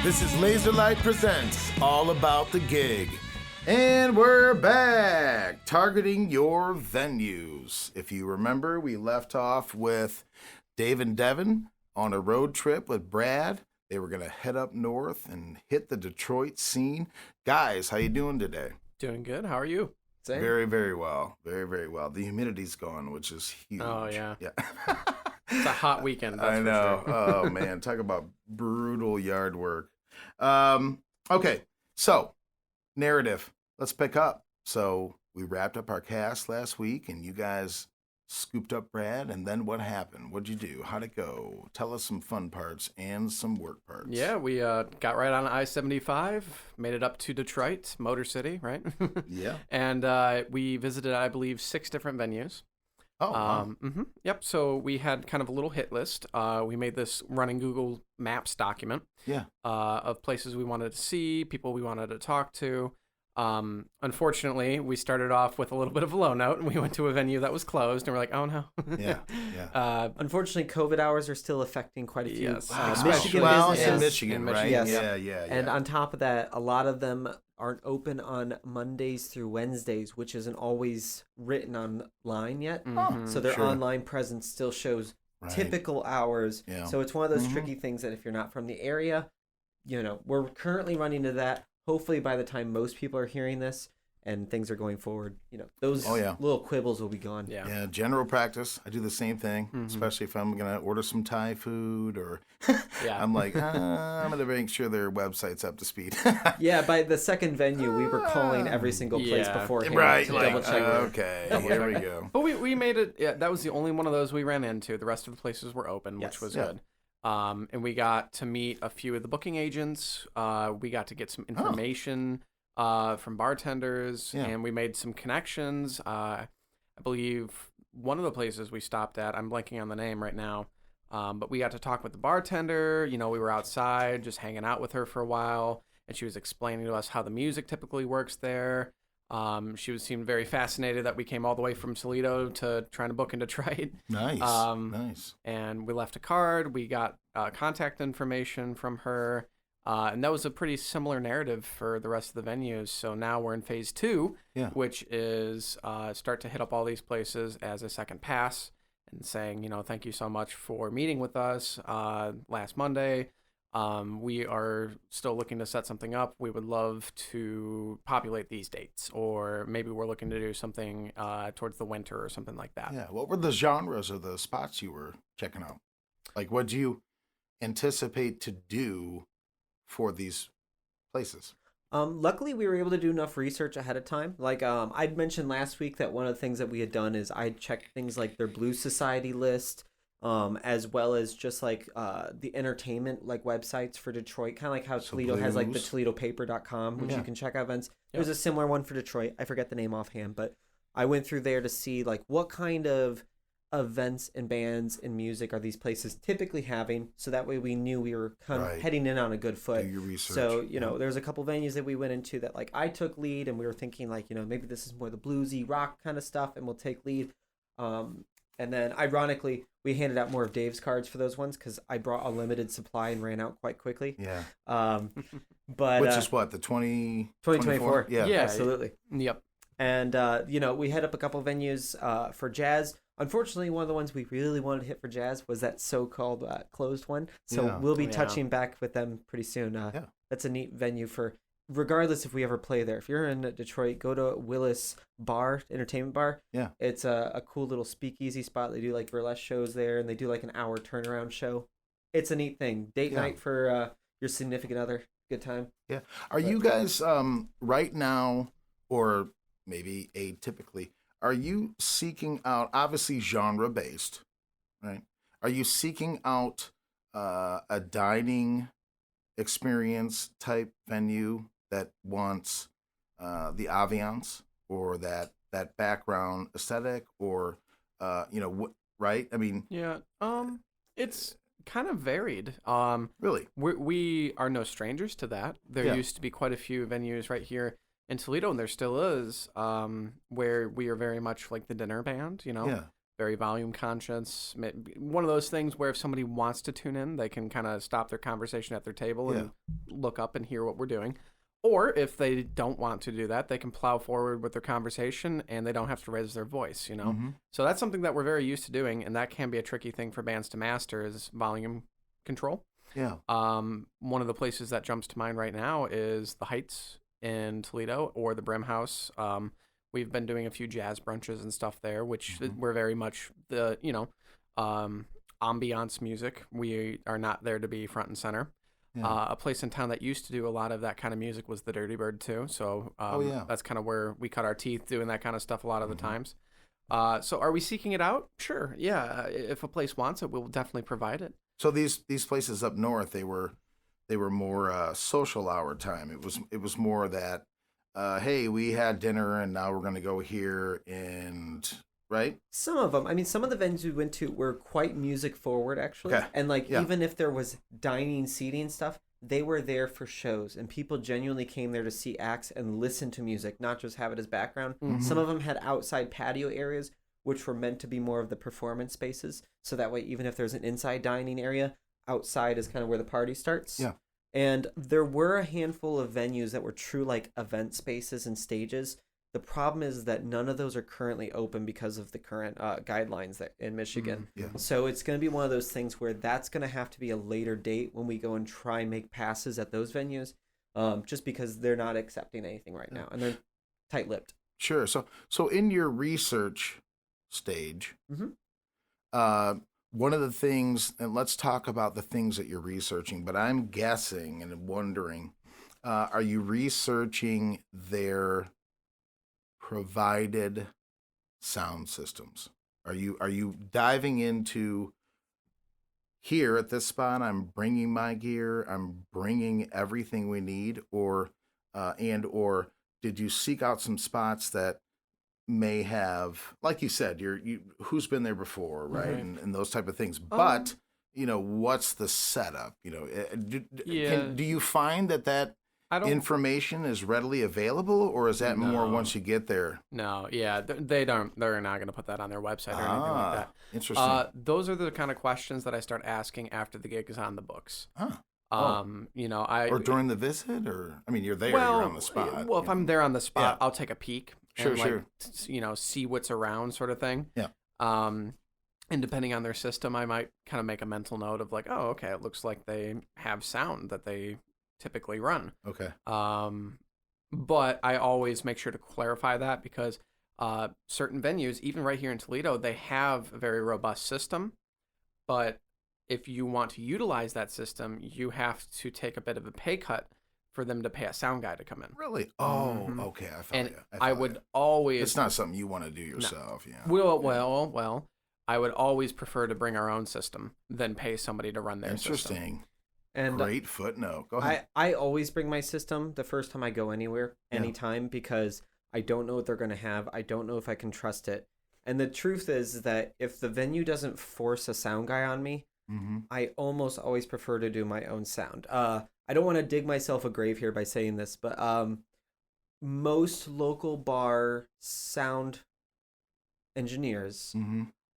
This is Laserlight Presents All About the Gig. And we're back, targeting your venues. If you remember, we left off with Dave and Devin on a road trip with Brad. They were going to head up north and hit the Detroit scene. Guys, how you doing today? Doing good. How are you? Same. Very, very well. Very, very well. The humidity's gone, which is huge. Oh, yeah. Yeah. It's a hot weekend. That's I know. For sure. Oh, man. Talk about brutal yard work. Okay. So, narrative. Let's pick up. So, we wrapped up our cast last week, and you guys scooped up Brad, and then what happened? What'd you do? How'd it go? Tell us some fun parts and some work parts. Yeah, we got right on I-75, made it up to Detroit, Motor City, right? Yeah. And we visited, I believe, 6 different venues. Oh, wow. Yep, so we had kind of a little hit list. We made this running Google Maps document of places we wanted to see, people we wanted to talk to. Unfortunately, we started off with a little bit of a low note, and we went to a venue that was closed, and we're like, oh no. Yeah. Unfortunately, COVID hours are still affecting quite a few. Yes. Michigan Well, businesses. in Michigan, right? Yes. Yeah. And on top of that, a lot of them aren't open on Mondays through Wednesdays, which isn't always written online yet. So their online presence still shows typical hours. Yeah. So it's one of those tricky things that if you're not from the area, we're currently running into that. Hopefully by the time most people are hearing this and things are going forward, those little quibbles will be gone. Yeah, general practice. I do the same thing, especially if I'm going to order some Thai food or I'm like, I'm going to make sure their website's up to speed. Yeah, by the second venue, we were calling every single place beforehand to double check. Okay, here we go. But we made it. Yeah, that was the only one of those we ran into. The rest of the places were open, which was good. And we got to meet a few of the booking agents. We got to get some information from bartenders, and we made some connections. I believe one of the places we stopped at, I'm blanking on the name right now, but we got to talk with the bartender. We were outside just hanging out with her for a while, and she was explaining to us how the music typically works there. She seemed very fascinated that we came all the way from Toledo to trying to book in Detroit. Nice. Nice. And we left a card. We got contact information from her. And that was a pretty similar narrative for the rest of the venues. So now we're in phase 2, which is start to hit up all these places as a second pass and saying, thank you so much for meeting with us last Monday. We are still looking to set something up. We would love to populate these dates, or maybe we're looking to do something towards the winter or something like that. Yeah. What were the genres or the spots you were checking out? Like, what do you anticipate to do for these places? Luckily, we were able to do enough research ahead of time. Like I'd mentioned last week that one of the things that we had done is I checked things like their Blues Society list, as well as just like the entertainment like websites for Detroit, kind of like how Toledo has like the ToledoPaper.com, which you can check out events. There's a similar one for Detroit. I forget the name offhand, but I went through there to see like what kind of events and bands and music are these places typically having, so that way we knew we were kind of heading in on a good foot. Do your research. So there's a couple venues that we went into that like I took lead, and we were thinking like maybe this is more the bluesy rock kind of stuff, and we'll take lead. And then, ironically, we handed out more of Dave's cards for those ones because I brought a limited supply and ran out quite quickly. Yeah. But which is what, the 2024? Yeah, absolutely. Yep. And, we hit up a couple venues for jazz. Unfortunately, one of the ones we really wanted to hit for jazz was that so-called closed one. So we'll be touching back with them pretty soon. That's a neat venue for... Regardless if we ever play there. If you're in Detroit, go to Willis Bar, Entertainment Bar. Yeah. It's a cool little speakeasy spot. They do like burlesque shows there, and they do like an hour turnaround show. It's a neat thing. Date night for your significant other. Good time. Yeah. Are you guys right now, or maybe atypically, are you seeking out, obviously genre-based, right? Are you seeking out a dining experience type venue that wants the ambiance or that background aesthetic, or right? I mean, it's kind of varied. Really, we are no strangers to that. There used to be quite a few venues right here in Toledo, and there still is, where we are very much like the dinner band. very volume conscious. One of those things where if somebody wants to tune in, they can kind of stop their conversation at their table and look up and hear what we're doing. Or if they don't want to do that, they can plow forward with their conversation and they don't have to raise their voice, Mm-hmm. So that's something that we're very used to doing, and that can be a tricky thing for bands to master is volume control. Yeah. One of the places that jumps to mind right now is the Heights in Toledo or the Brim House. We've been doing a few jazz brunches and stuff there, which we're very much the, ambiance music. We are not there to be front and center. Yeah. A place in town that used to do a lot of that kind of music was the Dirty Bird too. So that's kind of where we cut our teeth doing that kind of stuff a lot of the times. So are we seeking it out? Sure. Yeah. If a place wants it, we'll definitely provide it. So these places up north, they were more social hour time. It was more that, hey, we had dinner and now we're going to go here and right. Some of them, I mean, some of the venues we went to were quite music forward actually, and even if there was dining, seating stuff, they were there for shows, and people genuinely came there to see acts and listen to music, not just have it as background. Mm-hmm. Some of them had outside patio areas, which were meant to be more of the performance spaces, so that way even if there's an inside dining area, outside is kind of where the party starts. Yeah. And there were a handful of venues that were true like event spaces and stages. The problem is that none of those are currently open because of the current guidelines that in Michigan. Yeah. So it's going to be one of those things where that's going to have to be a later date when we go and try and make passes at those venues, just because they're not accepting anything right now and they're tight-lipped. Sure. So in your research stage, one of the things, and let's talk about the things that you're researching, but I'm guessing and wondering, are you researching their provided sound systems? Are you diving into here at this spot? I'm bringing my gear. I'm bringing everything we need, or did you seek out some spots that may have, like you said, who's been there before, right? And those type of things. But what's the setup? Do you find that information is readily available, or is that more once you get there? No, yeah, they're not going to put that on their website or anything like that. Interesting. Those are the kind of questions that I start asking after the gig is on the books. Or during the visit, or you're there, you're on the spot. Well, if I'm there on the spot, I'll take a peek. Sure. See what's around, sort of thing. Yeah. And depending on their system, I might kind of make a mental note of like, oh, okay, it looks like they have sound that they typically run. Okay. But I always make sure to clarify that because certain venues, even right here in Toledo, they have a very robust system. But if you want to utilize that system, you have to take a bit of a pay cut for them to pay a sound guy to come in. Really? Oh, okay. I would always... It's not something you want to do yourself. No. Yeah. Well, I would always prefer to bring our own system than pay somebody to run their system. Interesting. And great footnote. Go ahead. I always bring my system the first time I go anywhere, anytime, because I don't know what they're going to have. I don't know if I can trust it. And the truth is that if the venue doesn't force a sound guy on me, I almost always prefer to do my own sound. I don't want to dig myself a grave here by saying this, but most local bar sound engineers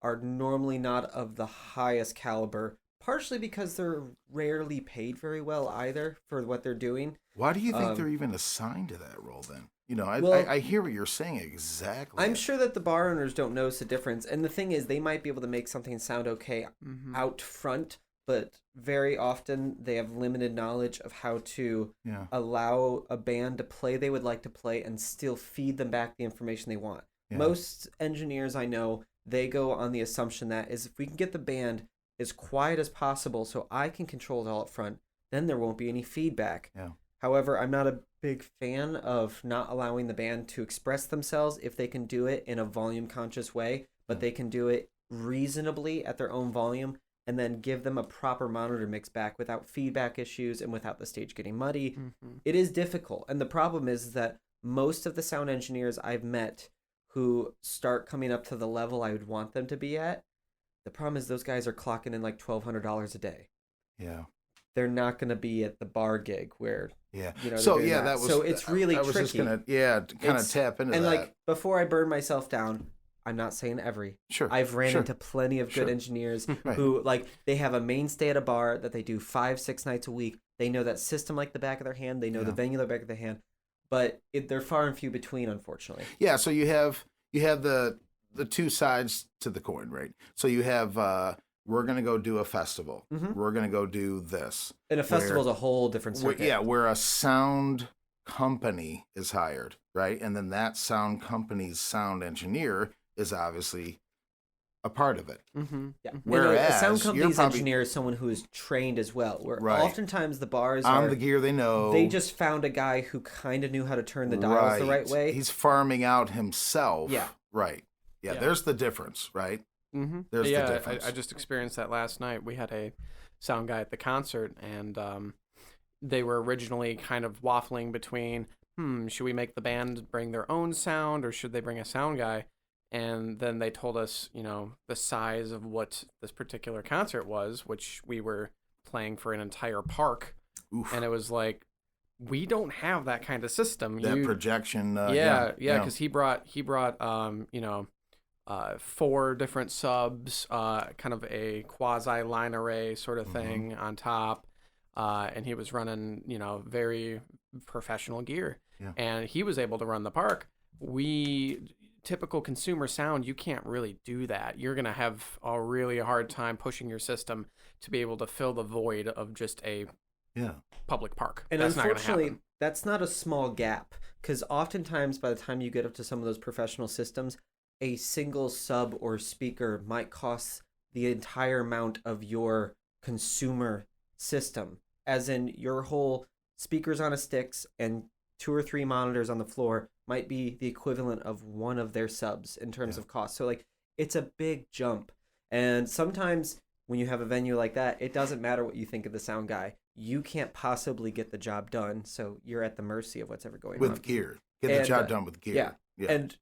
are normally not of the highest caliber, partially because they're rarely paid very well either for what they're doing. Why do you think they're even assigned to that role then? I hear what you're saying exactly. I'm sure that the bar owners don't notice the difference. And the thing is, they might be able to make something sound okay out front, but very often they have limited knowledge of how to allow a band to play they would like to play and still feed them back the information they want. Yeah. Most engineers I know, they go on the assumption that is if we can get the band as quiet as possible so I can control it all up front, then there won't be any feedback. Yeah. However, I'm not a big fan of not allowing the band to express themselves if they can do it in a volume conscious way, but they can do it reasonably at their own volume and then give them a proper monitor mix back without feedback issues and without the stage getting muddy. It is difficult. And the problem is that most of the sound engineers I've met who start coming up to the level I would want them to be at, the problem is those guys are clocking in like $1,200 a day. Yeah. They're not going to be at the bar gig where so that was so it's really tricky. I was just gonna kind of tap into that. And like before I burn myself down, I'm not saying every. Sure. I've ran into plenty of good engineers who, like, they have a mainstay at a bar that they do 5-6 nights a week. They know that system like the back of their hand. They know the venue like the back of their hand. But they're far and few between, unfortunately. Yeah, so you have the two sides to the coin, right? So you have we're going to go do a festival. We're going to go do this. And a festival is a whole different circuit. Where a sound company is hired, right? And then that sound company's sound engineer is obviously a part of it. Yeah. Whereas a sound company's engineer is someone who is trained as well. Where oftentimes the bars on the gear they know. They just found a guy who kind of knew how to turn the dials the right way. He's farming out himself. Yeah. Right. Yeah. There's the difference, right? There's the difference. I just experienced that last night. We had a sound guy at the concert, and they were originally kind of waffling between, should we make the band bring their own sound or should they bring a sound guy? And then they told us, the size of what this particular concert was, which we were playing for an entire park. Oof. And it was like, we don't have that kind of system. That projection. Because he brought 4 different subs, kind of a quasi line array sort of thing on top. And he was running, very professional gear. Yeah. And he was able to run the park. Typical consumer sound, you can't really do that. You're going to have a really hard time pushing your system to be able to fill the void of just a public park. And that's unfortunately, that's not a small gap, because oftentimes by the time you get up to some of those professional systems, a single sub or speaker might cost the entire amount of your consumer system, as in your whole speakers on a sticks and 2 or 3 monitors on the floor might be the equivalent of one of their subs in terms of cost. So like, it's a big jump. And sometimes when you have a venue like that, it doesn't matter what you think of the sound guy. You can't possibly get the job done. So you're at the mercy of what's ever going on. With gear. Get the job done with gear. Yeah. And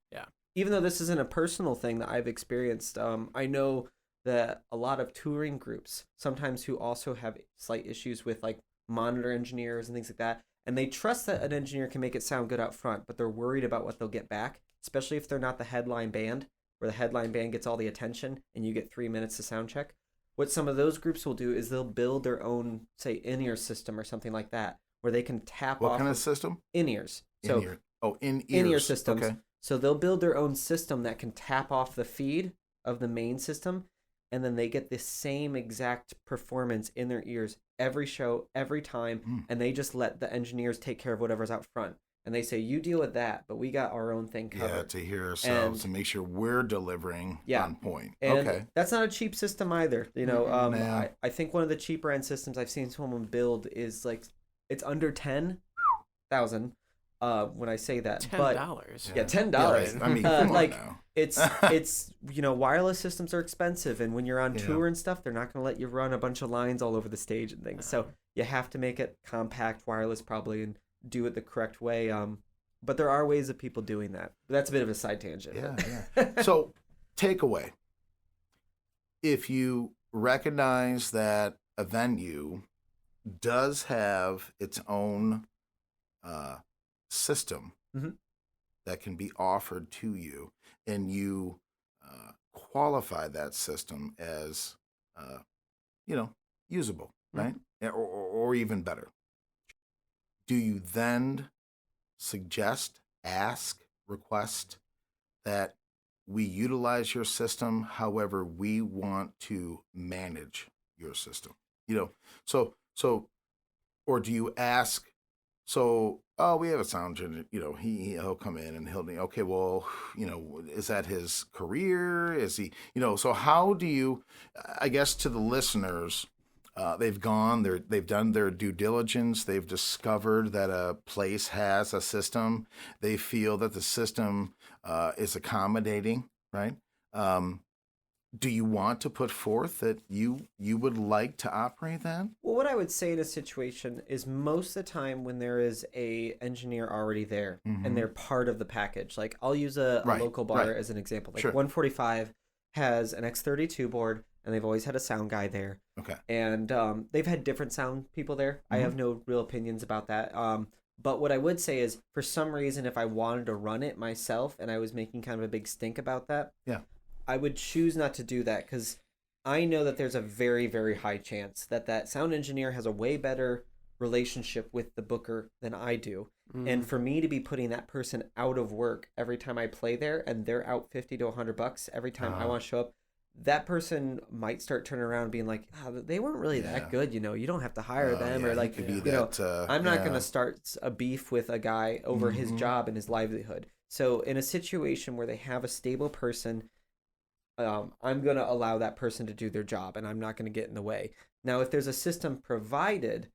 even though this isn't a personal thing that I've experienced, I know that a lot of touring groups sometimes who also have slight issues with like monitor engineers and things like that, and they trust that an engineer can make it sound good out front, but they're worried about what they'll get back, especially if they're not the headline band, where the headline band gets all the attention and you get 3 minutes to sound check. What some of those groups will do is they'll build their own, say, in-ear system or something like that, where they can tap off. What kind of system? In-ears. In-ear. Oh, in-ears. In-ear systems. Okay. So they'll build their own system that can tap off the feed of the main system, and then they get the same exact performance in their ears every show, every time, and they just let the engineers take care of whatever's out front. And they say, you deal with that, but we got our own thing covered. Yeah, to hear ourselves and make sure we're delivering on point. And that's not a cheap system either. I think one of the cheaper end systems I've seen someone build is like, it's under 10,000. When I say that, $10. Yeah, $10. Yeah, I mean, come on now. It's wireless systems are expensive, and when you're on tour and stuff, they're not going to let you run a bunch of lines all over the stage and things. So you have to make it compact, wireless probably, and do it the correct way. But there are ways of people doing that. But that's a bit of a side tangent. Yeah. So, takeaway: if you recognize that a venue does have its own system that can be offered to you, and you qualify that system as usable, right? Or even better, do you then suggest, ask, request that we utilize your system however we want to manage your system? Or do you ask, we have a sound engineer, he'll come in and he'll, okay, well, is that his career? Is he, so how do you, I guess to the listeners, they've done their due diligence. They've discovered that a place has a system. They feel that the system is accommodating, right? Do you want to put forth that you would like to operate that? Well, what I would say in a situation is most of the time when there is a engineer already there and they're part of the package, like I'll use a local bar as an example. Like 145 has an X32 board, and they've always had a sound guy there. Okay. And they've had different sound people there. I have no real opinions about that. But what I would say is, for some reason, if I wanted to run it myself and I was making kind of a big stink about that, I would choose not to do that, because I know that there's a very, very high chance that that sound engineer has a way better relationship with the booker than I do. And for me to be putting that person out of work every time I play there, and they're out $50 to $100 every time I want to show up, that person might start turning around and being like, they weren't really that good, you don't have to hire them, or like, I'm not going to start a beef with a guy over his job and his livelihood. So in a situation where they have a stable person, I'm going to allow that person to do their job, and I'm not going to get in the way. Now, if there's a system provided,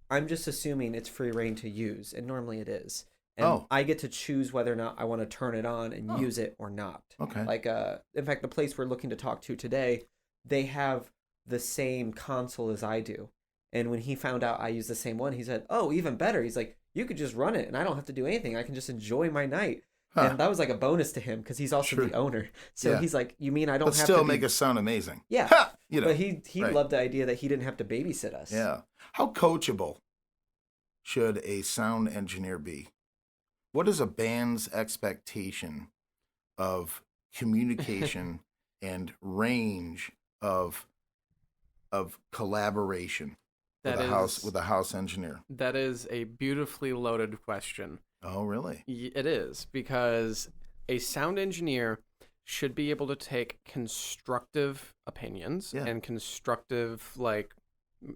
I'm just assuming it's free reign to use, and normally it is. And I get to choose whether or not I want to turn it on and use it or not. Okay. Like, in fact, the place we're looking to talk to today, they have the same console as I do. And when he found out I use the same one, he said, "Oh, even better." He's like, "You could just run it, and I don't have to do anything. I can just enjoy my night." And that was like a bonus to him, because he's also the owner. So he's like, "You mean I don't have to still make us sound amazing?" Yeah. But he loved the idea that he didn't have to babysit us. Yeah. How coachable should a sound engineer be? What is a band's expectation of communication and range of collaboration with a house engineer? That is a beautifully loaded question. Oh, really? It is, because a sound engineer should be able to take constructive opinions and constructive, like,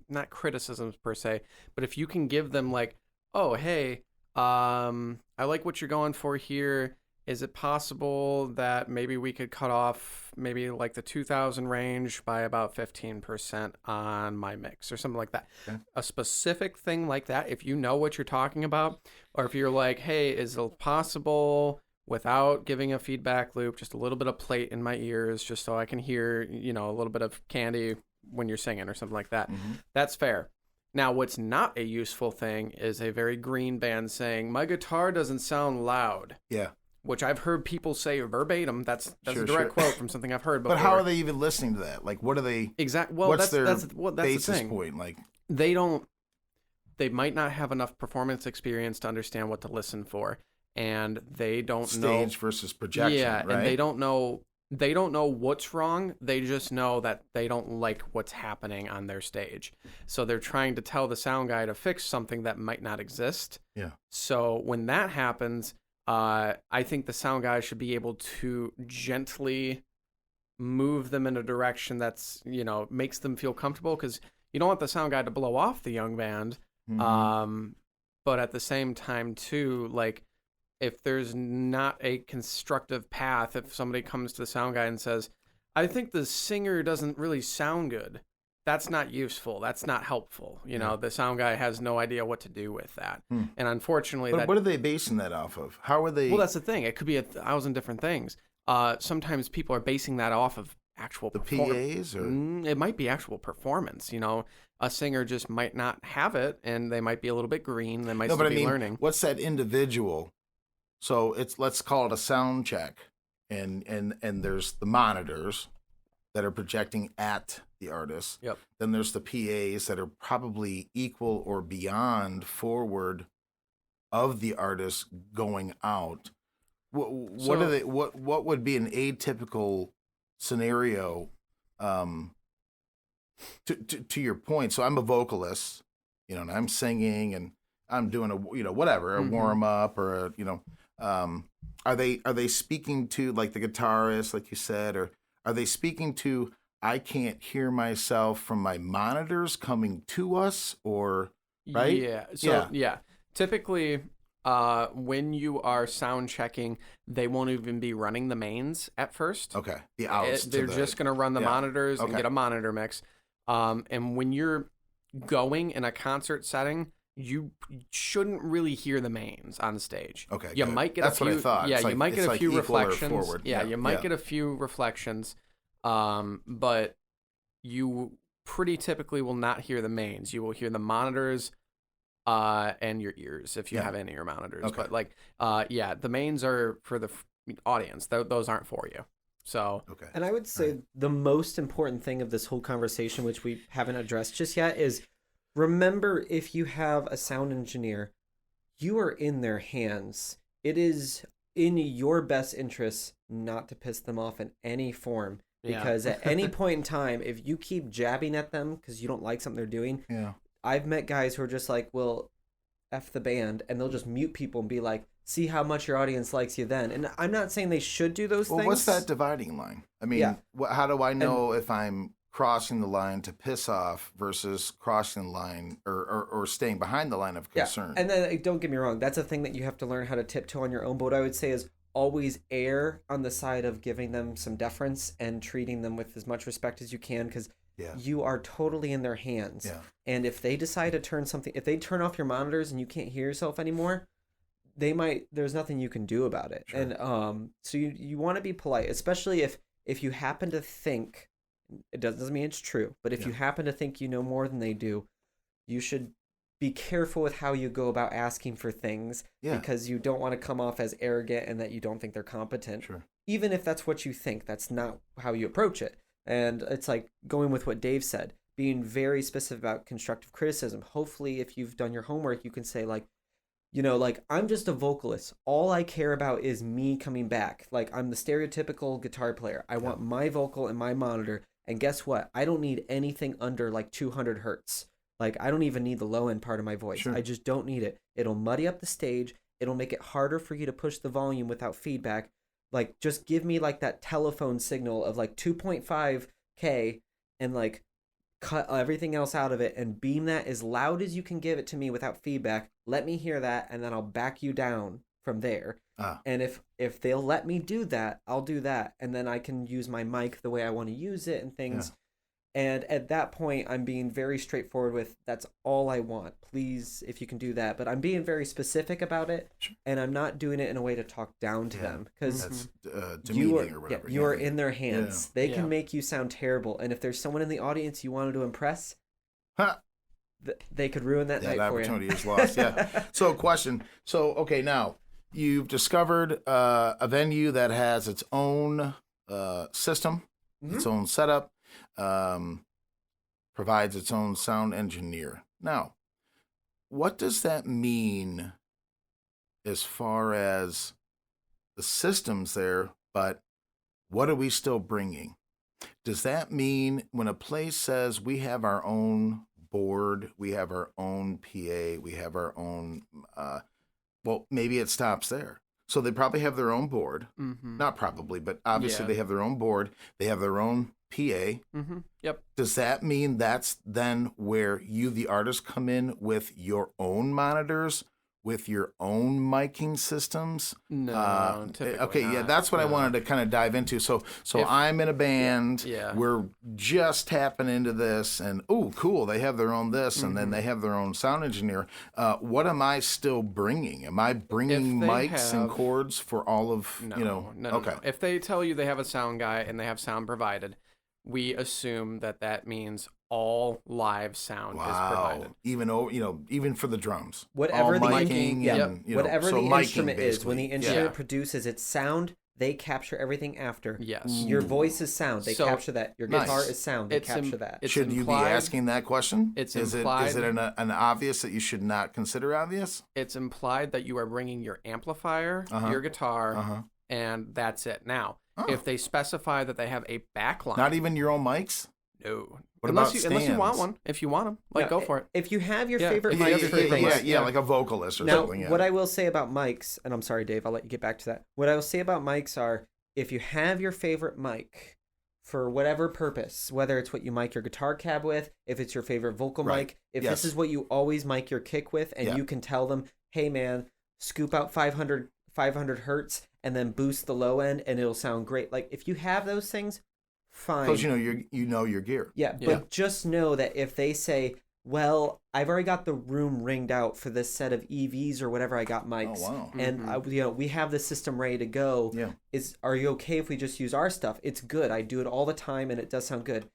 not criticisms per se, but if you can give them like, "Oh, hey, I like what you're going for here. Is it possible that maybe we could cut off maybe like the 2000 range by about 15% on my mix," or something like that. Okay. A specific thing like that, if you know what you're talking about, or if you're like, "Hey, is it possible without giving a feedback loop, just a little bit of plate in my ears just so I can hear, a little bit of candy when you're singing," or something like that. That's fair. Now, what's not a useful thing is a very green band saying, "My guitar doesn't sound loud." Yeah. Which I've heard people say verbatim. That's a direct quote from something I've heard before. But how are they even listening to that? Like, what are they? Exactly. Well, what's that's their basis the thing. point? Like, they might not have enough performance experience to understand what to listen for, and they don't know stage versus projection. Yeah, right? And they don't know what's wrong. They just know that they don't like what's happening on their stage. So they're trying to tell the sound guy to fix something that might not exist. Yeah. So when that happens, I think the sound guy should be able to gently move them in a direction that's, makes them feel comfortable, because you don't want the sound guy to blow off the young band. But at the same time, too, like, if there's not a constructive path, if somebody comes to the sound guy and says, "I think the singer doesn't really sound good," that's not useful. That's not helpful. The sound guy has no idea what to do with that. And unfortunately, what are they basing that off of? How are they? Well, that's the thing. It could be 1,000 different things. Sometimes people are basing that off of actual PAs, or it might be actual performance. A singer just might not have it, and they might be a little bit green. They might still be learning. What's that individual? So let's call it a sound check, and there's the monitors that are projecting at the artist. Yep. Then there's the PAs that are probably equal or beyond forward of the artist going out. What would be an atypical scenario? To your point, so I'm a vocalist, and I'm singing and I'm doing a warm up, or are they speaking to, like, the guitarist, like you said, or are they speaking to, "I can't hear myself from my monitors coming to us," or right? Yeah. So yeah. Typically, when you are sound checking, they won't even be running the mains at first. Okay. The outs. They're just going to run the monitors and get a monitor mix. And when you're going in a concert setting, you shouldn't really hear the mains on stage. Okay, you might get That's a few. What I thought. Yeah, you might get a few reflections. Yeah, you might get a few reflections. But you pretty typically will not hear the mains. You will hear the monitors, and your ears if you have any ear monitors. Okay. But the mains are for the audience. Those aren't for you. So, okay. And I would say the most important thing of this whole conversation, which we haven't addressed just yet, is remember, if you have a sound engineer, you are in their hands. It is in your best interest not to piss them off in any form. Because at any point in time, if you keep jabbing at them because you don't like something they're doing, I've met guys who are just like, well, F the band, and they'll just mute people and be like, see how much your audience likes you then. And I'm not saying they should do those things. Well, what's that dividing line? I mean, how do I know if I'm crossing the line to piss off versus crossing the line or staying behind the line of concern? And then don't get me wrong, that's a thing that you have to learn how to tiptoe on your own. But what I would say is always err on the side of giving them some deference and treating them with as much respect as you can, because you are totally in their hands. And if they decide to if they turn off your monitors and you can't hear yourself anymore, there's nothing you can do about it. And so you want to be polite, especially if you happen to think, it doesn't mean it's true, but if you happen to think you know more than they do, you should be careful with how you go about asking for things, because you don't want to come off as arrogant and that you don't think they're competent. Even if that's what you think, that's not how you approach it. And it's like going with what Dave said, being very specific about constructive criticism. Hopefully, if you've done your homework, you can say like, I'm just a vocalist. All I care about is me coming back. Like, I'm the stereotypical guitar player. I want my vocal and my monitor. And guess what? I don't need anything under like 200 hertz. Like, I don't even need the low end part of my voice. I just don't need it. It'll muddy up the stage. It'll make it harder for you to push the volume without feedback. Like, just give me like that telephone signal of like 2.5K and like cut everything else out of it and beam that as loud as you can give it to me without feedback. Let me hear that, and then I'll back you down from there. And if they'll let me do that, I'll do that, and then I can use my mic the way I want to use it and things. And at that point, I'm being very straightforward with, that's all I want. Please, if you can do that. But I'm being very specific about it, and I'm not doing it in a way to talk down to them. Because demeaning or whatever. You are in their hands. They can make you sound terrible. And if there's someone in the audience you wanted to impress, they could ruin that night for you. That opportunity is lost, So, question. So, okay, now, you've discovered a venue that has its own system, its own setup, provides its own sound engineer. Now, what does that mean as far as the systems there, but what are we still bringing? Does that mean when a place says we have our own board, we have our own PA, we have our own, well, maybe it stops there. So they probably have their own board. Not probably, but obviously they have their own board. They have their own PA. Does that mean that's then where you, the artist, come in with your own monitors, with your own miking systems? No, okay, not. That's what I wanted to kind of dive into. So I'm in a band. We're just tapping into this, and cool, they have their own this, and then they have their own sound engineer. What am I still bringing? Am I bringing mics and cords for all of No. If they tell you they have a sound guy and they have sound provided, we assume that means all live sound is provided. Even for the drums. Whatever all the miking whatever the instrument is, basically. when the instrument produces its sound, they capture everything after. Your voice is sound. They capture that. Your guitar is sound. They capture that. Should you be asking that question? It's implied. Is it an obvious that you should not consider obvious? It's implied that you are bringing your amplifier, your guitar, and that's it. Now, if they specify that they have a backline. Not even your own mics? No. Unless you want one. If you want them, go for it. If you have your favorite mics. Like a vocalist or something. What I will say about mics, and I'm sorry, Dave, I'll let you get back to that. What I will say about mics are, if you have your favorite mic for whatever purpose, whether it's what you mic your guitar cab with, if it's your favorite vocal mic, if this is what you always mic your kick with, and you can tell them, hey man, scoop out 500 hertz and then boost the low end and it'll sound great. Like, if you have those things, fine. Because you know your gear. But just know that if they say, well, I've already got the room ringed out for this set of EVs or whatever I got mics, and we have the system ready to go. Are you okay if we just use our stuff? It's good. I do it all the time and it does sound good.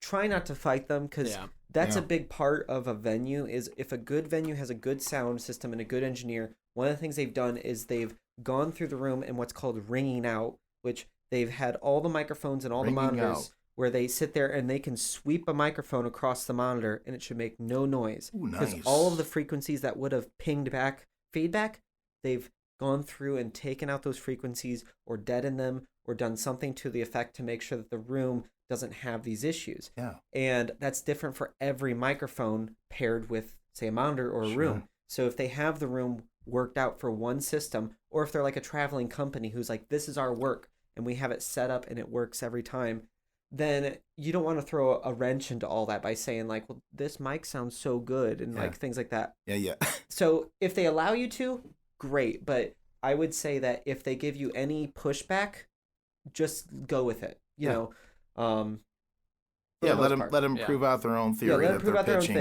Try not to fight them, because that's a big part of a venue. Is if a good venue has a good sound system and a good engineer, one of the things they've done is they've gone through the room and what's called ringing out, which they've had all the microphones and all the monitors where they sit there and they can sweep a microphone across the monitor and it should make no noise. Nice. Because all of the frequencies that would have pinged back feedback, they've gone through and taken out those frequencies or deadened them or done something to the effect to make sure that the room doesn't have these issues. Yeah. And that's different for every microphone paired with, say, a monitor or a room. So if they have the room worked out for one system, or if they're like a traveling company who's like, this is our work and we have it set up and it works every time, then you don't want to throw a wrench into all that by saying like, well, this mic sounds so good and like things like that. Yeah. So if they allow you to, great. But I would say that if they give you any pushback, just go with it. You know, let them prove out their own theory that they're pitching,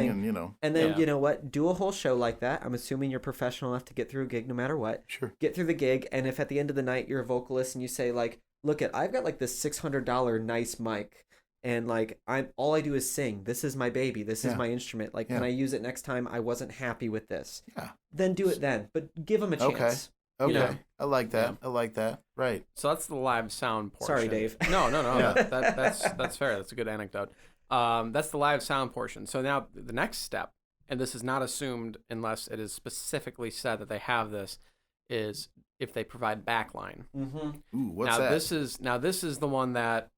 and then you know what, do a whole show like that. I'm assuming you're professional enough to get through a gig no matter what. Sure. Get through the gig, and if at the end of the night you're a vocalist and you say like, look, I've got like this $600 nice mic, and like all I do is sing. This is my baby. This is my instrument. Like, can I use it next time? I wasn't happy with this. Yeah. Then do it then, but give them a chance. Okay. You know? I like that. I like that. Right. So that's the live sound portion. Sorry, Dave. No. That's fair. That's a good anecdote. That's the live sound portion. So now the next step, and this is not assumed unless it is specifically said that they have this, is if they provide backline. Mm-hmm. Ooh, what's that? This is the one that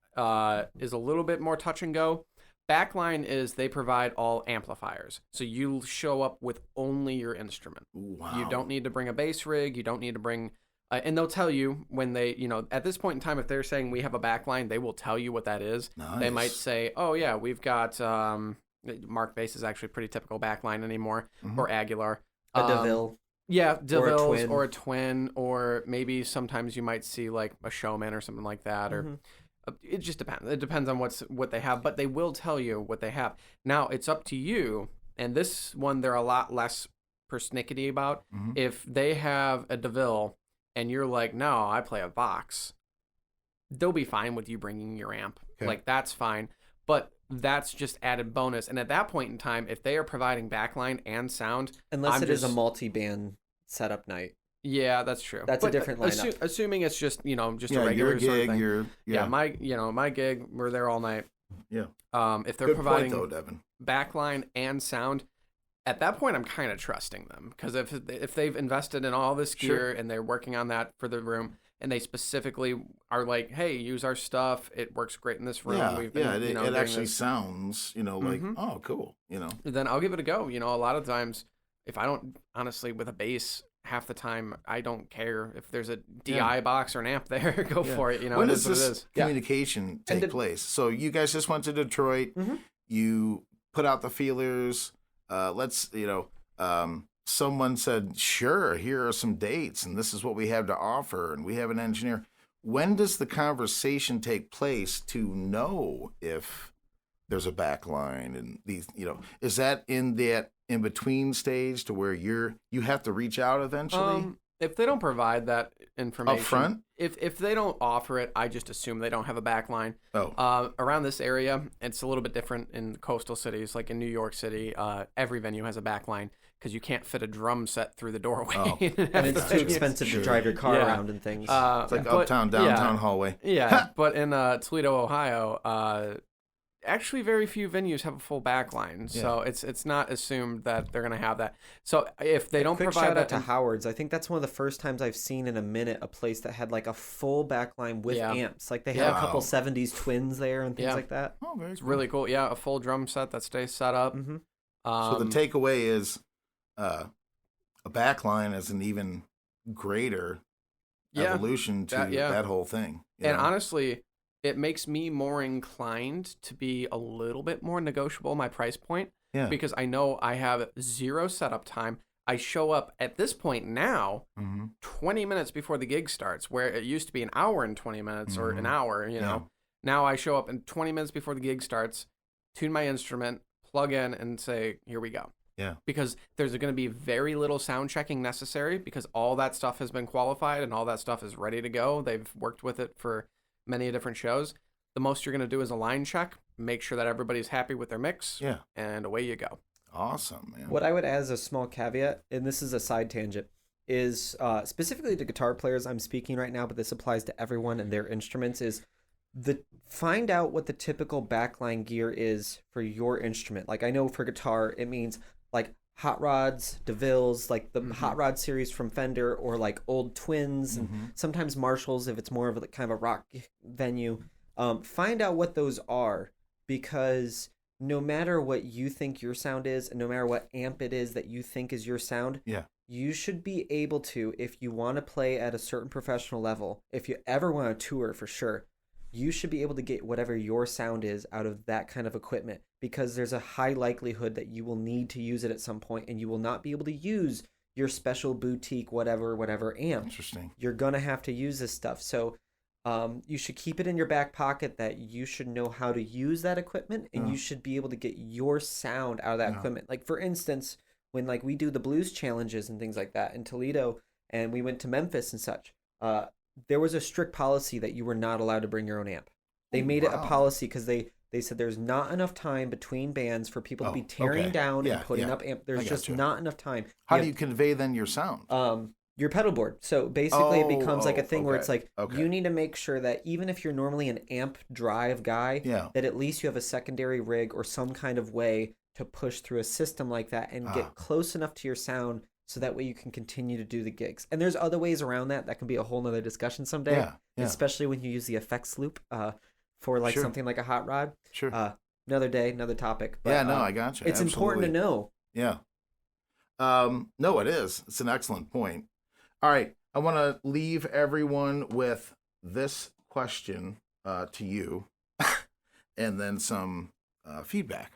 is a little bit more touch and go. Backline is they provide all amplifiers. So you show up with only your instrument. Wow. You don't need to bring a bass rig. You don't need to bring... and they'll tell you when they, at this point in time, if they're saying we have a backline, they will tell you what that is. Nice. They might say, oh, yeah, we've got... Mark bass is actually a pretty typical backline anymore, or Aguilar. A DeVille. Yeah, DeVille's or a twin, or maybe sometimes you might see like a Showman or something like that, or it just depends. It depends on what they have, but they will tell you what they have. Now it's up to you, and this one they're a lot less persnickety about. If they have a DeVille and you're like, no, I play a Vox, they'll be fine with you bringing your amp. Okay. Like that's fine, but that's just added bonus. And at that point in time, if they are providing backline and sound, unless it is a multi-band setup night. Yeah, that's true. That's a different lineup. Assuming it's just just a regular your gig, sort of thing. My gig, we're there all night. Yeah. If they're Good providing point, though, Devin. backline and sound, at that point I'm kind of trusting them, because if they've invested in all this gear and they're working on that for the room, and they specifically are like, hey, use our stuff, it works great in this room. It actually sounds, like, oh, cool, Then I'll give it a go. A lot of times, if I don't, honestly, with a bass, half the time I don't care if there's a DI box or an amp there. Go for it. When does this communication take place? So you guys just went to Detroit. You put out the feelers. Someone said, sure, here are some dates, and this is what we have to offer, and we have an engineer. When does the conversation take place to know if there's a backline and these, is that in that in-between stage to where you have to reach out eventually? If they don't provide that information up front, if they don't offer it, I just assume they don't have a backline. Around this area, it's a little bit different in coastal cities, like in New York City. Every venue has a backline because you can't fit a drum set through the doorway. And it's too expensive to drive your car around and things. It's like uptown, downtown hallway. Yeah, but in Toledo, Ohio, actually very few venues have a full backline, so it's not assumed that they're going to have that. So if they don't provide shout that out to Howard's. I think that's one of the first times I've seen in a minute a place that had like a full backline with amps. Like they had a couple 70s twins there and things like that. Oh, very It's really cool. Yeah, a full drum set that stays set up. So the takeaway is a backline is an even greater evolution to that whole thing. And honestly, it makes me more inclined to be a little bit more negotiable my price point, because I know I have zero setup time. I show up at this point now 20 minutes before the gig starts, where it used to be an hour and 20 minutes or an hour, Now I show up in 20 minutes before the gig starts, tune my instrument, plug in, and say, here we go. Yeah. Because there's going to be very little sound checking necessary, because all that stuff has been qualified and all that stuff is ready to go. They've worked with it for many different shows. The most you're going to do is a line check, make sure that everybody's happy with their mix, and away you go. Awesome, man. What I would add as a small caveat, and this is a side tangent, is specifically to guitar players I'm speaking right now, but this applies to everyone and their instruments, is find out what the typical backline gear is for your instrument. Like I know for guitar, it means like Hot Rods, DeVille's, like the Hot Rod series from Fender, or like old Twins, and sometimes Marshalls if it's more of a kind of a rock venue. Find out what those are, because no matter what you think your sound is, and no matter what amp it is that you think is your sound, you should be able to, if you want to play at a certain professional level, if you ever want to tour for sure, you should be able to get whatever your sound is out of that kind of equipment, because there's a high likelihood that you will need to use it at some point, and you will not be able to use your special boutique whatever amp. Interesting. You're going to have to use this stuff. So you should keep it in your back pocket, that you should know how to use that equipment, and you should be able to get your sound out of that equipment. Like, for instance, when like we do the blues challenges and things like that in Toledo, and we went to Memphis and such, there was a strict policy that you were not allowed to bring your own amp. They made it a policy because they said there's not enough time between bands for people to be tearing down and putting up amp. There's just not enough time. How do you convey then your sound? Your pedal board. So basically it becomes like a thing where it's like you need to make sure that even if you're normally an amp drive guy, that at least you have a secondary rig or some kind of way to push through a system like that and get close enough to your sound, so that way you can continue to do the gigs. And there's other ways around that. That can be a whole nother discussion someday, especially when you use the effects loop for like something like a Hot Rod. Another day, another topic. But, I got you. It's important to know. Yeah. No, it is. It's an excellent point. All right. I want to leave everyone with this question to you and then some feedback.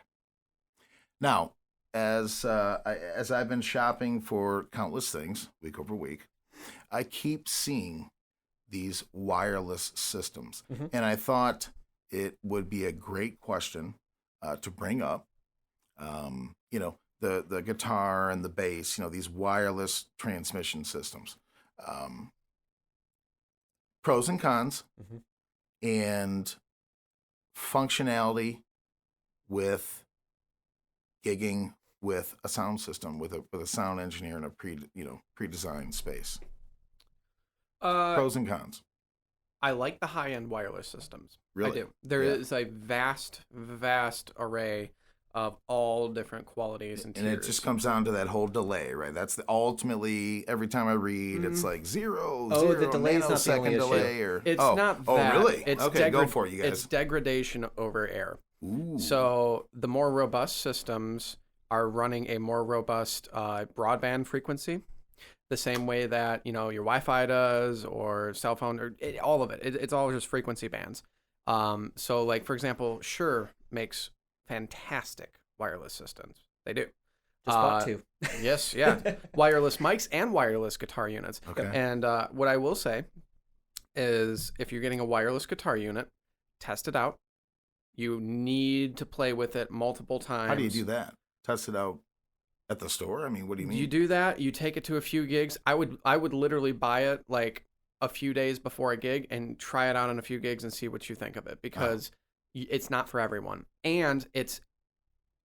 Now, as I've been shopping for countless things week over week, I keep seeing these wireless systems. And I thought it would be a great question to bring up. The guitar and the bass, these wireless transmission systems. Pros and cons, and functionality with gigging with a sound system, with a sound engineer in a pre-designed space. Pros and cons. I like the high-end wireless systems. Really? I do. There is a vast array of all different qualities and tiers. And it just comes down to that whole delay, right? That's ultimately, every time I read, it's like zero the delay is not the only delay. issue. Or, it's not that. Oh, really? It's okay, go for it, you guys. It's degradation over air. Ooh. So the more robust systems are running a more robust broadband frequency, the same way that your Wi-Fi does, or cell phone, or all of it. It's all just frequency bands. So like, for example, Shure makes fantastic wireless systems. They do. Just bought two. Yes, yeah. Wireless mics and wireless guitar units. Okay. And what I will say is, if you're getting a wireless guitar unit, test it out. You need to play with it multiple times. How do you do that? Test it out at the store? I mean, what do you mean? You do that. You take it to a few gigs. I would literally buy it like a few days before a gig and try it out on a few gigs and see what you think of it, because it's not for everyone, and it's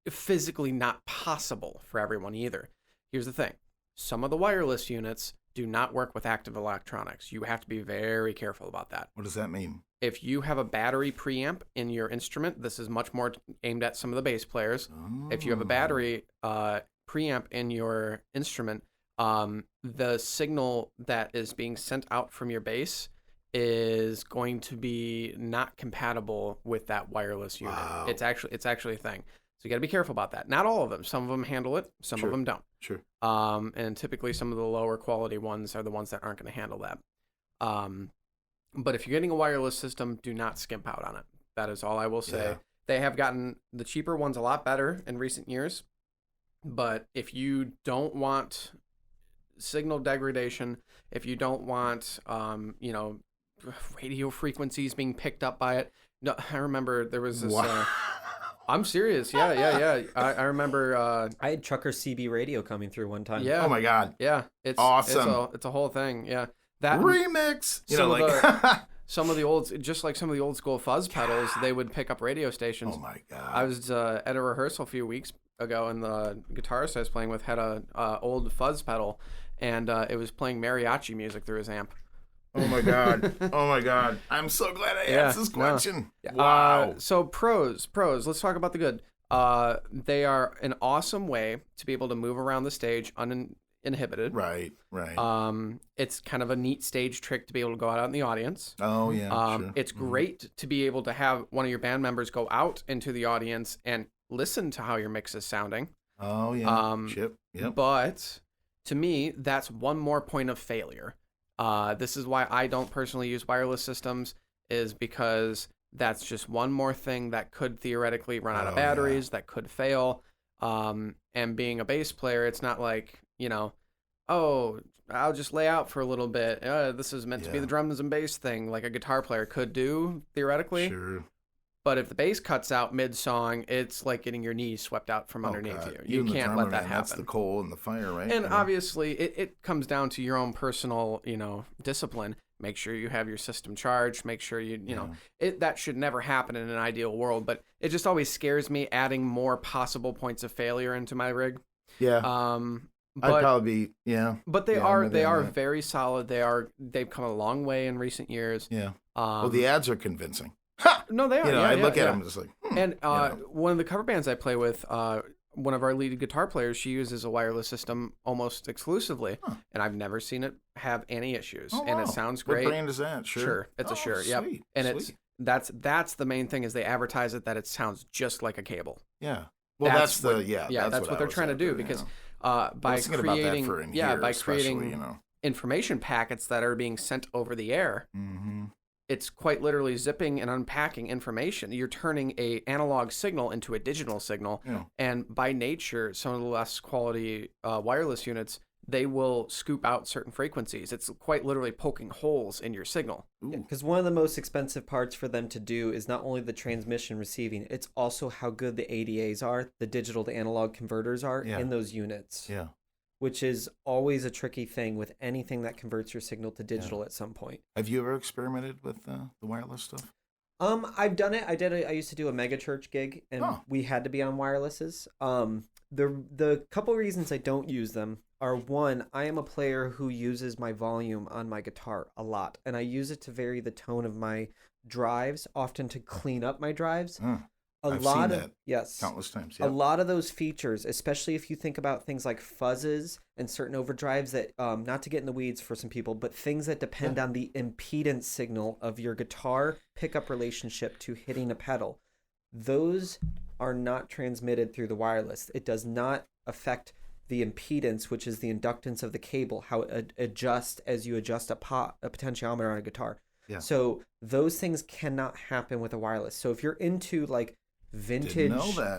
physically not possible for everyone either. Here's the thing. Some of the wireless units do not work with active electronics. You have to be very careful about that. What does that mean? If you have a battery preamp in your instrument, this is much more aimed at some of the bass players. Oh. If you have a battery preamp in your instrument, the signal that is being sent out from your bass is going to be not compatible with that wireless unit. Wow. It's actually a thing. So you got to be careful about that. Not all of them. Some of them handle it. Some of them don't. Sure. And typically some of the lower quality ones are the ones that aren't going to handle that. But if you're getting a wireless system, do not skimp out on it. That is all I will say. Yeah. They have gotten the cheaper ones a lot better in recent years. But if you don't want signal degradation, if you don't want, radio frequencies being picked up by it. No, I remember there was this. Wow. I'm serious. Yeah. I remember. I had Trucker CB radio coming through one time. Yeah. Oh my God. Yeah. It's awesome. It's a whole thing. Yeah. That remix. Some of the old school fuzz pedals, they would pick up radio stations. Oh my God. I was at a rehearsal a few weeks ago, and the guitarist I was playing with had a old fuzz pedal, and it was playing mariachi music through his amp. Oh my God. Oh my God. I'm so glad I asked this question. No. Wow. So pros. Let's talk about the good. They are an awesome way to be able to move around the stage uninhibited. Right. It's kind of a neat stage trick to be able to go out in the audience. Oh, yeah, sure. It's great to be able to have one of your band members go out into the audience and listen to how your mix is sounding. Oh, yeah. Chip. Yep. But to me, that's one more point of failure. This is why I don't personally use wireless systems, is because that's just one more thing that could theoretically run out of batteries, that could fail. And being a bass player, it's not like, oh, I'll just lay out for a little bit. This is meant to be the drums and bass thing, like a guitar player could do, theoretically. Sure. But if the bass cuts out mid-song, it's like getting your knees swept out from underneath you. You can't let that happen. That's the coal and the fire, right? And obviously, it comes down to your own personal, discipline. Make sure you have your system charged. Make sure that should never happen in an ideal world. But it just always scares me adding more possible points of failure into my rig. Yeah. I'd probably be, But they are very solid. They've come a long way in recent years. Yeah. Well, the ads are convincing. No, they are. I look at them just like. And one of the cover bands I play with, one of our lead guitar players, she uses a wireless system almost exclusively, and I've never seen it have any issues. Oh, and it sounds great. What brand is that? Sure. It's a Shure. Sweet. Yep. And Sweet. that's the main thing, is they advertise it that it sounds just like a cable. Yeah. Well, that's what they're trying to do, because by creating information packets that are being sent over the air. Mm-hmm. It's quite literally zipping and unpacking information. You're turning a analog signal into a digital signal. Yeah. And by nature, some of the less quality wireless units, they will scoop out certain frequencies. It's quite literally poking holes in your signal. Because one of the most expensive parts for them to do is not only the transmission receiving, it's also how good the ADAs are, the digital to analog converters are in those units. Yeah. Which is always a tricky thing with anything that converts your signal to digital at some point. Have you ever experimented with the wireless stuff? I've done it. I used to do a mega church gig, and we had to be on wirelesses. The couple reasons I don't use them are, one, I am a player who uses my volume on my guitar a lot, and I use it to vary the tone of my drives, often to clean up my drives. I've seen that countless times. A lot of those features, especially if you think about things like fuzzes and certain overdrives that, not to get in the weeds for some people, but things that depend on the impedance signal of your guitar pickup relationship to hitting a pedal, those are not transmitted through the wireless. It does not affect the impedance, which is the inductance of the cable, how it adjusts as you adjust a potentiometer on a guitar. Yeah. So those things cannot happen with a wireless. So if you're into like vintage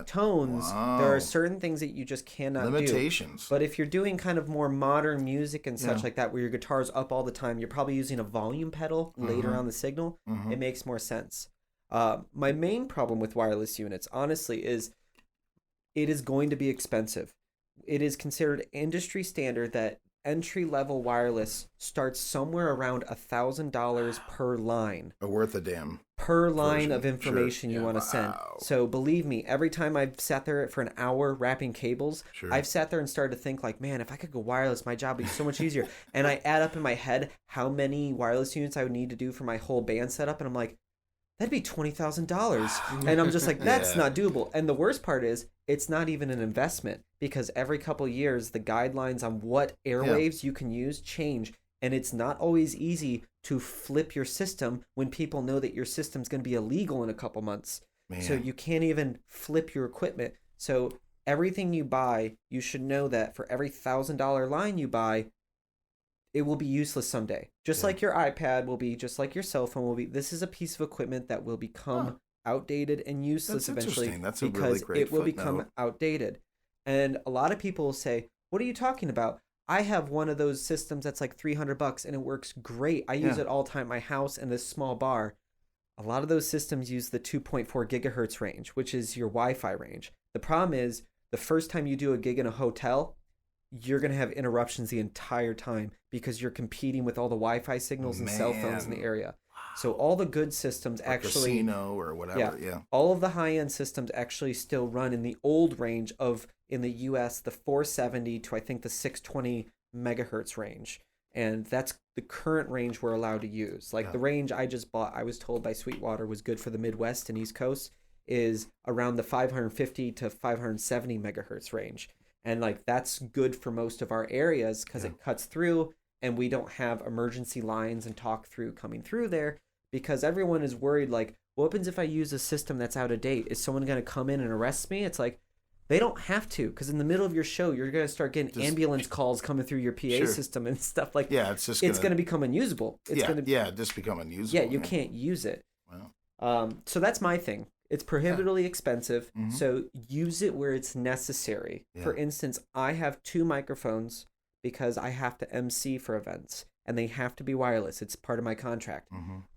tones, there are certain things that you just cannot limitations. But if you're doing kind of more modern music and such like that, where your guitar's up all the time, you're probably using a volume pedal later on the signal, it makes more sense. My main problem with wireless units, honestly, is it is going to be expensive. It is considered industry standard that entry-level wireless starts somewhere around $1,000 per line. Worth a damn. Per line of information you want to send. So believe me, every time I've sat there for an hour wrapping cables, I've sat there and started to think like, man, if I could go wireless, my job would be so much easier. And I add up in my head how many wireless units I would need to do for my whole band setup, and I'm like, that'd be $20,000. And I'm just like, that's not doable. And the worst part is, it's not even an investment, because every couple of years, the guidelines on what airwaves you can use change. And it's not always easy to flip your system when people know that your system's going to be illegal in a couple months. Man. So you can't even flip your equipment. So everything you buy, you should know that for every $1,000 line you buy, it will be useless someday. Just like your iPad will be, just like your cell phone will be. This is a piece of equipment that will become outdated and useless eventually. That's a because really great it will become outdated. And a lot of people will say, what are you talking about? I have one of those systems that's like $300 and it works great. I use it all the time at my house and this small bar. A lot of those systems use the 2.4 gigahertz range, which is your Wi-Fi range. The problem is, the first time you do a gig in a hotel, you're going to have interruptions the entire time because you're competing with all the Wi-Fi signals and cell phones in the area. So all the good systems actually... casino or whatever, all of the high-end systems actually still run in the old range of, in the US, the 470 to I think the 620 megahertz range. And that's the current range we're allowed to use. Like the range I just bought, I was told by Sweetwater was good for the Midwest and East Coast. is around the 550 to 570 megahertz range. And like that's good for most of our areas because it cuts through and we don't have emergency lines and talk through coming through there, because everyone is worried like, what happens if I use a system that's out of date? Is someone going to come in and arrest me? It's like, they don't have to, because in the middle of your show, you're going to start getting ambulance calls coming through your PA system and stuff like that. Yeah, it's going to become unusable. It's just become unusable. Yeah, you can't use it. Wow. So that's my thing. It's prohibitively expensive, so use it where it's necessary. Yeah. For instance, I have 2 microphones because I have to MC for events, and they have to be wireless. It's part of my contract.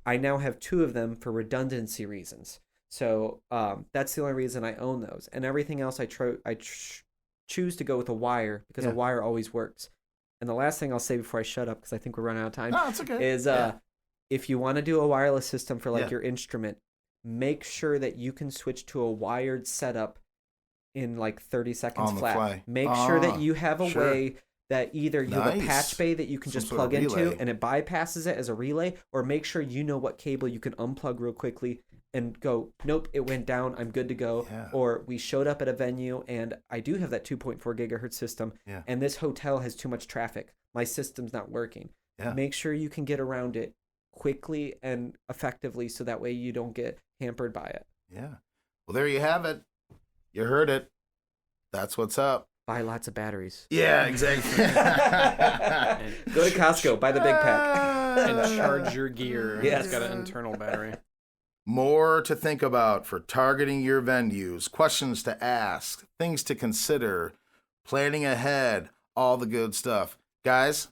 I now have 2 of them for redundancy reasons. So that's the only reason I own those. And everything else I choose to go with a wire, because a wire always works. And the last thing I'll say before I shut up, because I think we're running out of time, it's okay. is if you want to do a wireless system for like your instrument, make sure that you can switch to a wired setup in like 30 seconds flat. Fly. Make sure that you have a way that either you have a patch bay that you can just plug into and it bypasses it as a relay, or make sure you know what cable you can unplug real quickly and go, nope, it went down, I'm good to go. Yeah. Or we showed up at a venue and I do have that 2.4 gigahertz system and this hotel has too much traffic. My system's not working. Yeah. Make sure you can get around it quickly and effectively so that way you don't get hampered by it. Yeah. Well, there you have it. You heard it. That's what's up. Buy lots of batteries. Yeah, exactly. Go to Costco, buy the big pack. And charge your gear. Yes. It's got an internal battery. More to think about for targeting your venues, questions to ask, things to consider, planning ahead, all the good stuff. Guys,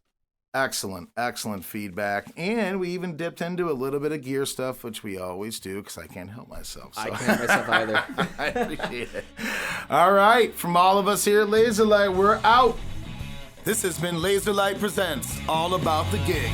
excellent feedback. And we even dipped into a little bit of gear stuff, which we always do because I can't help myself. So. I can't help myself either. I appreciate it. All right, from all of us here at Laserlight, we're out. This has been Laserlight Presents All About the Gig.